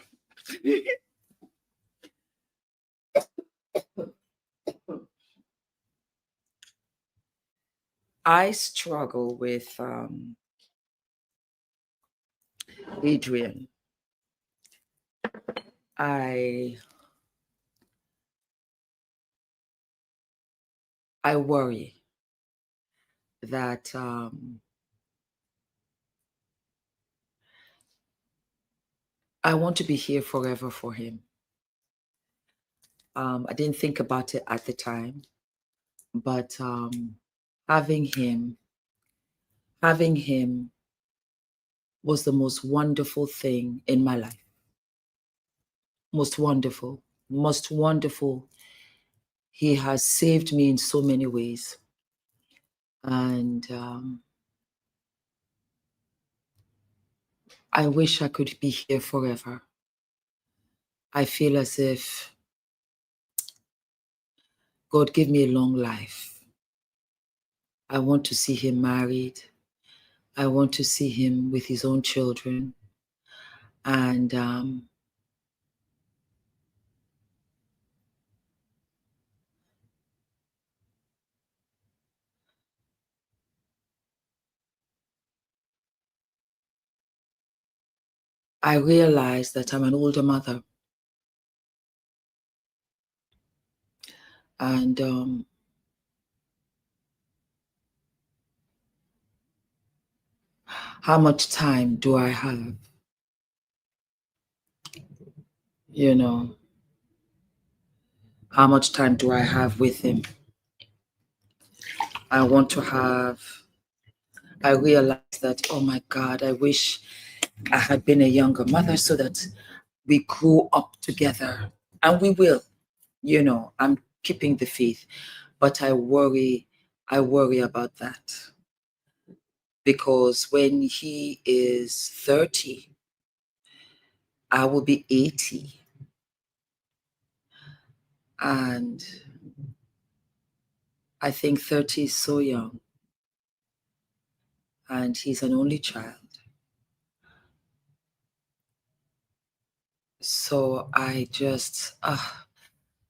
I struggle with Adrian. I worry that I want to be here forever for him. I didn't think about it at the time, but having him was the most wonderful thing in my life. Most wonderful, most wonderful. He has saved me in so many ways. And I wish I could be here forever. I feel as if God give me a long life. I want to see him married. I want to see him with his own children. And I realize that I'm an older mother. And how much time do I have? You know, how much time do I have with him? I want to have, I realize that, oh my God, I wish I had been a younger mother so that we grew up together. And we will, you know, I'm keeping the faith, but I worry about that. Because when he is 30, I will be 80. And I think 30 is so young. And he's an only child. So I just,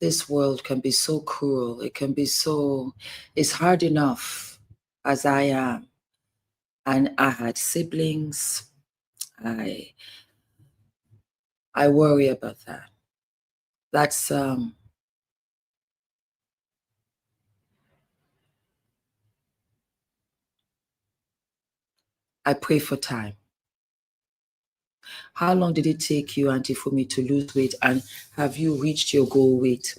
this world can be so cruel. It can be so, it's hard enough as I am. And I had siblings. I worry about that. That's, I pray for time. How long did it take you, Auntie, for me to lose weight? And have you reached your goal weight?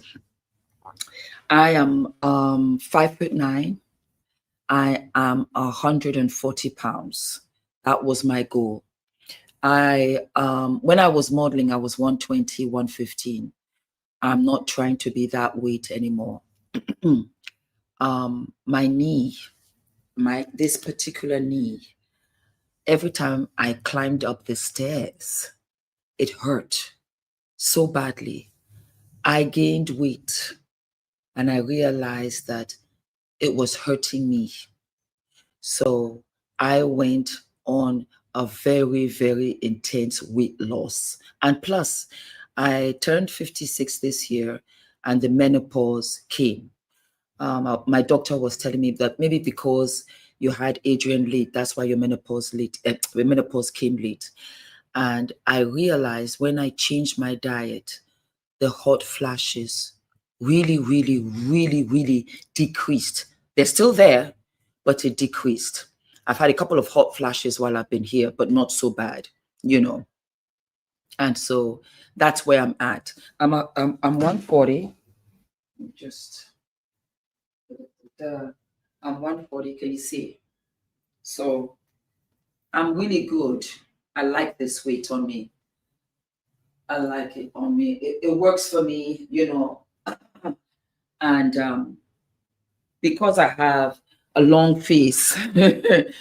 I am 5'9". I am 140 pounds. That was my goal. I when I was modeling, I was 120, 115. I'm not trying to be that weight anymore. My knee, this particular knee, every time I climbed up the stairs, it hurt so badly. I gained weight and I realized that it was hurting me. So I went on a very, very intense weight loss. And plus, I turned 56 this year, and the menopause came. My doctor was telling me that maybe because you had Adrian late, that's why your menopause late. The menopause came late, and I realized when I changed my diet, the hot flashes really decreased. They're still there, but it decreased. I've had a couple of hot flashes while I've been here, but not so bad, you know. And so that's where I'm at. I'm 140. Just I'm 140. Can you see? So I'm really good. I like this weight on me. I like it on me. It works for me, you know. And because I have a long face, the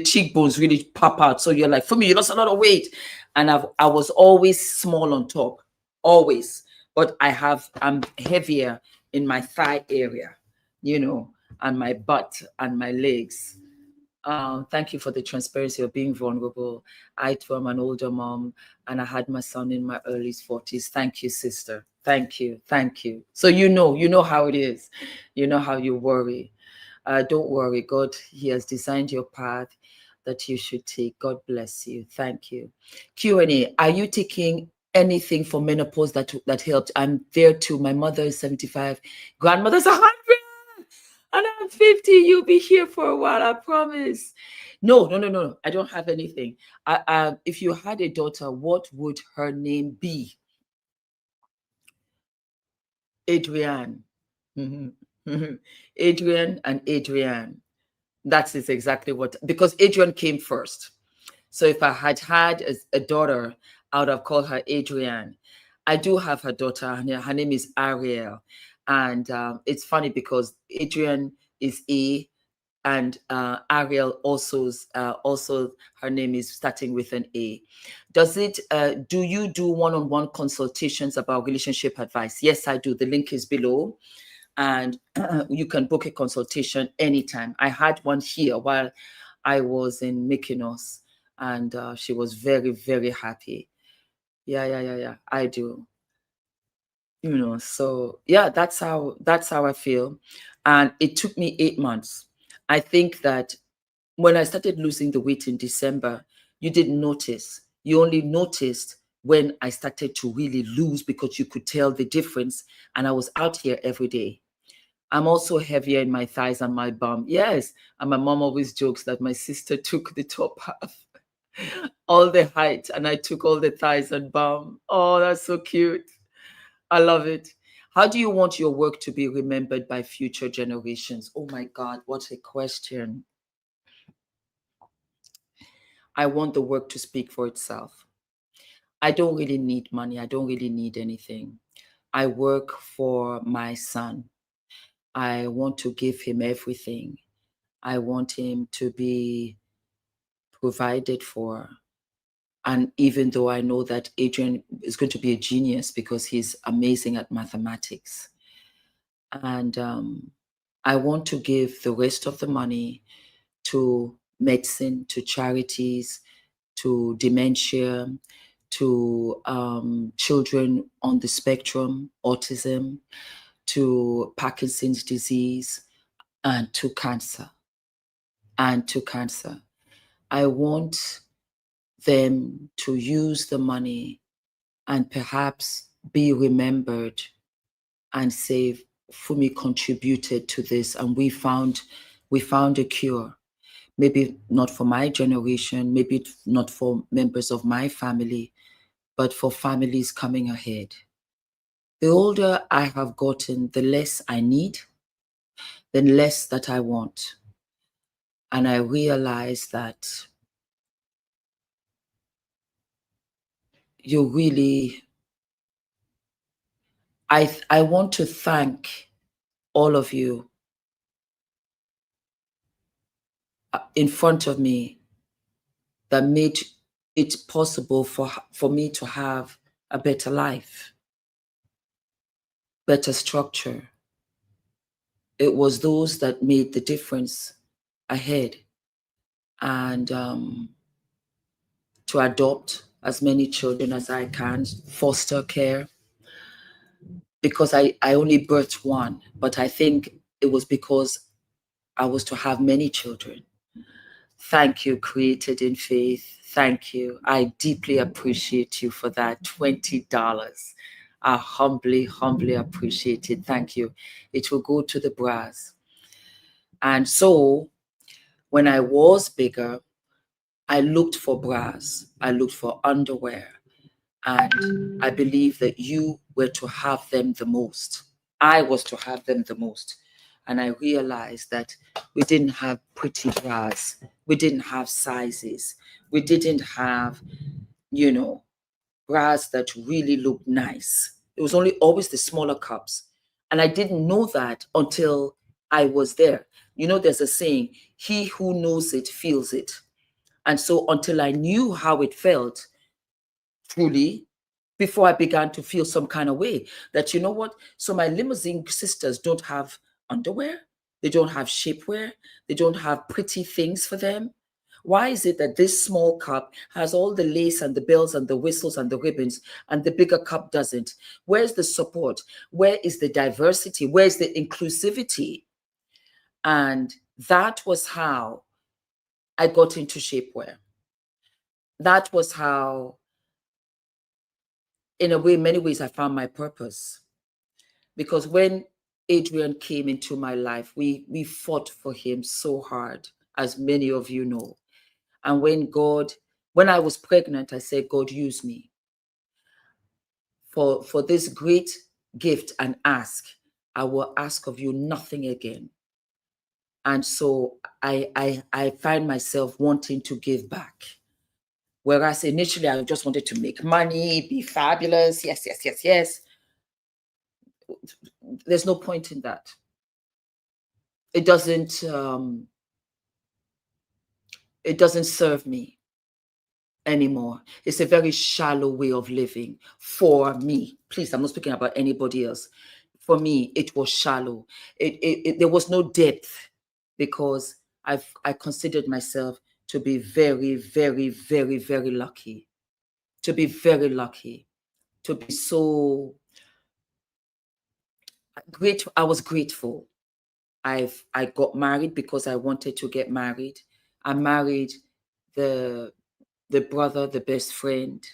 cheekbones really pop out. So you're like, for me, you lost a lot of weight. And I was always small on top, always. But I'm heavier in my thigh area, you know, and my butt and my legs. Thank you for the transparency of being vulnerable. I too am an older mom, and I had my son in my early 40s. Thank you, sister. Thank you. Thank you. So you know how it is. You know how you worry. Don't worry. God, He has designed your path that you should take. God bless you. Thank you. Q&A. Are you taking anything for menopause that helped? I'm there too. My mother is 75. Grandmother's 100. And I'm 50. You'll be here for a while, I promise. No. I don't have anything. If you had a daughter, what would her name be? Adrienne. Adrian and Adrienne. That is exactly what, because Adrian came first. So if I had a daughter, I would have called her Adrienne. I do have her daughter. Her name is Ariel. And it's funny because Adrienne is A, and Ariel also her name is starting with an A. Do you do one-on-one consultations about relationship advice? Yes, I do. The link is below, and you can book a consultation anytime. I had one here while I was in Mykonos, and she was very happy. Yeah. I do. You know, so yeah, that's how I feel. And it took me 8 months. I think that when I started losing the weight in December, you didn't notice. You only noticed when I started to really lose, because you could tell the difference. And I was out here every day. I'm also heavier in my thighs and my bum. Yes. And my mom always jokes that my sister took the top half, all the height, and I took all the thighs and bum. Oh, that's so cute. I love it. How do you want your work to be remembered by future generations? Oh my God, what a question. I want the work to speak for itself. I don't really need money. I don't really need anything. I work for my son. I want to give him everything. I want him to be provided for. And even though I know that Adrian is going to be a genius because he's amazing at mathematics. And I want to give the rest of the money to medicine, to charities, to dementia, to children on the spectrum, autism, to Parkinson's disease, and to cancer. I want them to use the money and perhaps be remembered and say, Fumi contributed to this, and we found a cure. Maybe not for my generation, maybe not for members of my family, but for families coming ahead. The older I have gotten, the less I need, the less that I want. And I realize that you really, I want to thank all of you in front of me that made it possible for me to have a better life, better structure. It was those that made the difference ahead. And to adopt as many children as I can, foster care, because I only birthed one, but I think it was because I was to have many children. Thank you, Created in Faith. Thank you. I deeply appreciate you for that $20. I humbly, humbly appreciate it. Thank you. It will go to the brass. And so when I was bigger, I looked for bras, I looked for underwear, and I believe that you were to have them the most. I was to have them the most. And I realized that we didn't have pretty bras, we didn't have sizes, we didn't have, bras that really looked nice. It was only always the smaller cups. And I didn't know that until I was there. There's a saying, he who knows it feels it. And so until I knew how it felt, truly, before I began to feel some kind of way, that what? So my limousine sisters don't have underwear, they don't have shapewear, they don't have pretty things for them. Why is it that this small cup has all the lace and the bells and the whistles and the ribbons, and the bigger cup doesn't? Where's the support? Where is the diversity? Where's the inclusivity? And that was how I got into shapewear. That was how, in a way, many ways, I found my purpose. Because when Adrian came into my life, we fought for him so hard, as many of you know. And when I was pregnant, I said, God, use me for this great gift and ask. I will ask of you nothing again. And so I find myself wanting to give back. Whereas initially I just wanted to make money, be fabulous. Yes, yes, yes, yes. There's no point in that. It doesn't serve me anymore. It's a very shallow way of living for me. Please, I'm not speaking about anybody else. For me, it was shallow. There was no depth, because I considered myself to be very, very, very, very lucky. To be very lucky. To be so great. I was grateful. I got married because I wanted to get married. I married the brother, the best friend,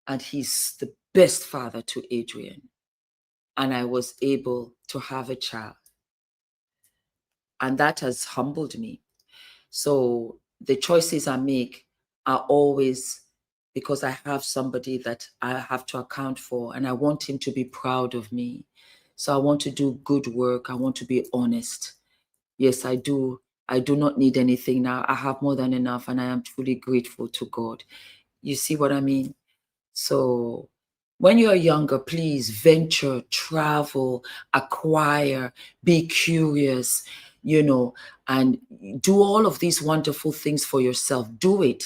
and he's the best father to Adrian. And I was able to have a child. And that has humbled me. So the choices I make are always because I have somebody that I have to account for, and I want him to be proud of me. So I want to do good work. I want to be honest. Yes, I do. I do not need anything now. I have more than enough, and I am truly grateful to God. You see what I mean? So when you're younger, please venture, travel, acquire, be curious, and do all of these wonderful things for yourself. Do it,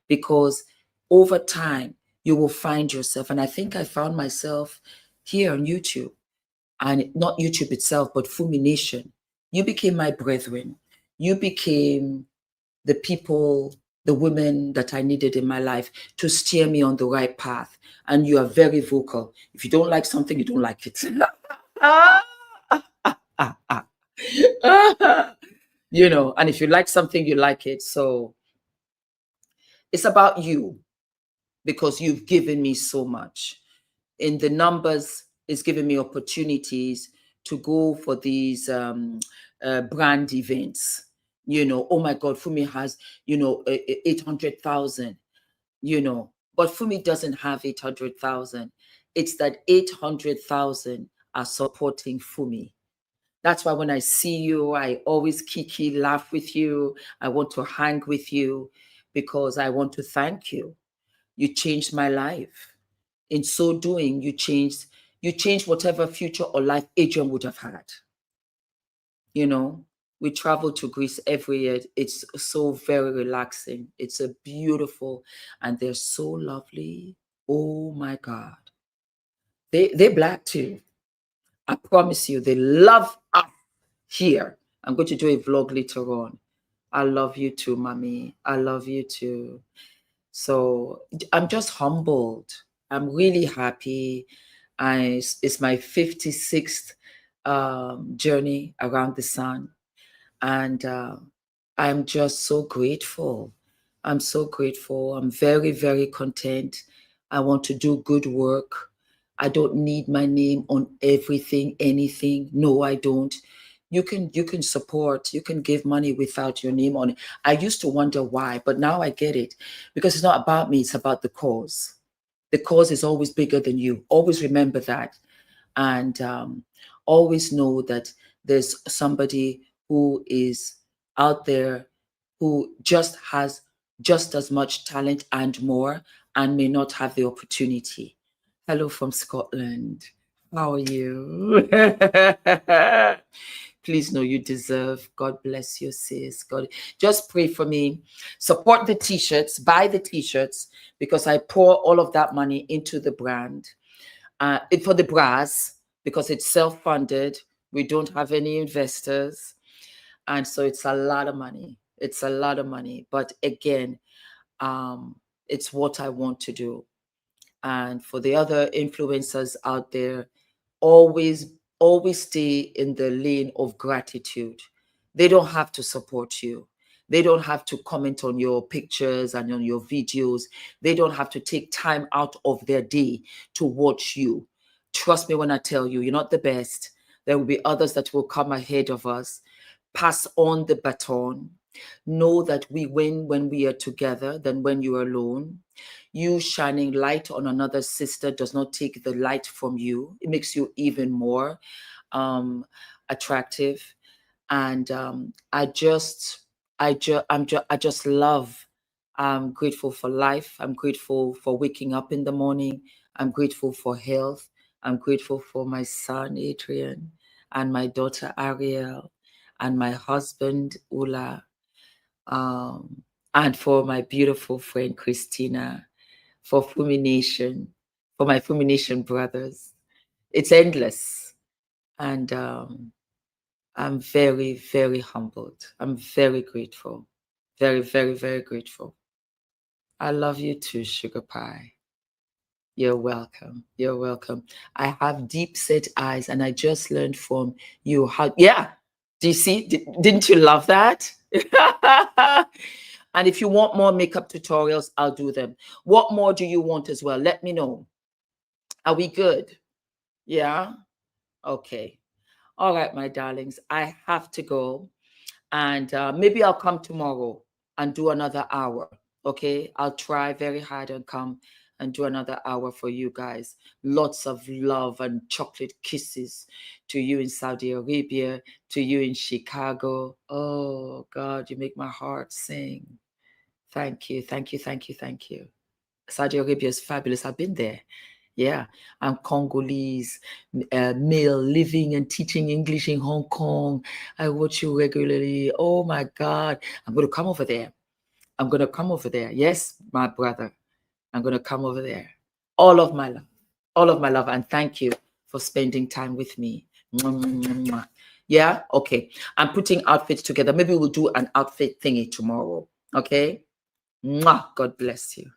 because over time you will find yourself. And I think I found myself here on YouTube, and not YouTube itself, but Fumi Nation. You became my brethren. You became the people, the women that I needed in my life to steer me on the right path. And you are very vocal. If you don't like something, you don't like it. And if you like something, you like it. So it's about you, because you've given me so much. In the numbers, it's given me opportunities to go for these brand events. Oh my God, Fumi has, 800,000, but Fumi doesn't have 800,000. It's that 800,000 are supporting Fumi. That's why when I see you, I always kiki, laugh with you. I want to hang with you, because I want to thank you. You changed my life. In so doing, you changed whatever future or life Adrian would have had. We travel to Greece every year. It's so very relaxing. It's a beautiful, and they're so lovely. Oh my God. They're black too. I promise you, they love us here. I'm going to do a vlog later on. I love you too, mommy. I love you too. So I'm just humbled. I'm really happy. It's my 56th journey around the sun. And I'm just so grateful. I'm so grateful. I'm very, very content. I want to do good work. I don't need my name on everything, anything. No, I don't. You can support, you can give money without your name on it. I used to wonder why, but now I get it, because it's not about me, it's about the cause. The cause is always bigger than you. Always remember that. And always know that there's somebody who is out there who just has just as much talent and more, and may not have the opportunity. Hello from Scotland. How are you? Please know you deserve. God bless you, sis. God, just pray for me. Support the t-shirts, buy the t-shirts, because I pour all of that money into the brand. For the bras, because it's self-funded. We don't have any investors. And so it's a lot of money. It's a lot of money. But again, it's what I want to do. And for the other influencers out there, always, always stay in the lane of gratitude. They don't have to support you. They don't have to comment on your pictures and on your videos. They don't have to take time out of their day to watch you. Trust me when I tell you, you're not the best. There will be others that will come ahead of us. Pass on the baton. Know that we win when we are together than when you are alone. You shining light on another sister does not take the light from you. It makes you even more attractive. And I just love. I'm grateful for life. I'm grateful for waking up in the morning. I'm grateful for health. I'm grateful for my son Adrian and my daughter Ariel and my husband Ula, um, and for my beautiful friend Christina, for Fulmination, for my Fulmination brothers. It's endless. And I'm very, very humbled. I'm very grateful. Very, very, very grateful. I love you too, Sugar Pie. You're welcome. You're welcome. I have deep set eyes, and I just learned from you how, yeah. Do you see? Didn't you love that? And if you want more makeup tutorials, I'll do them. What more do you want as well? Let me know. Are we good? Yeah? Okay. All right, my darlings. I have to go. And maybe I'll come tomorrow and do another hour. Okay? I'll try very hard and come and do another hour for you guys. Lots of love and chocolate kisses to you in Saudi Arabia, to you in Chicago. Oh, God, you make my heart sing. Thank you, thank you, thank you, thank you. Saudi Arabia is fabulous. I've been there. Yeah, I'm Congolese male living and teaching English in Hong Kong. I watch you regularly. Oh my God, I'm going to come over there. I'm going to come over there. Yes, my brother, I'm going to come over there. All of my love, all of my love. And thank you for spending time with me. Yeah, okay. I'm putting outfits together. Maybe we'll do an outfit thingy tomorrow. Okay. God bless you.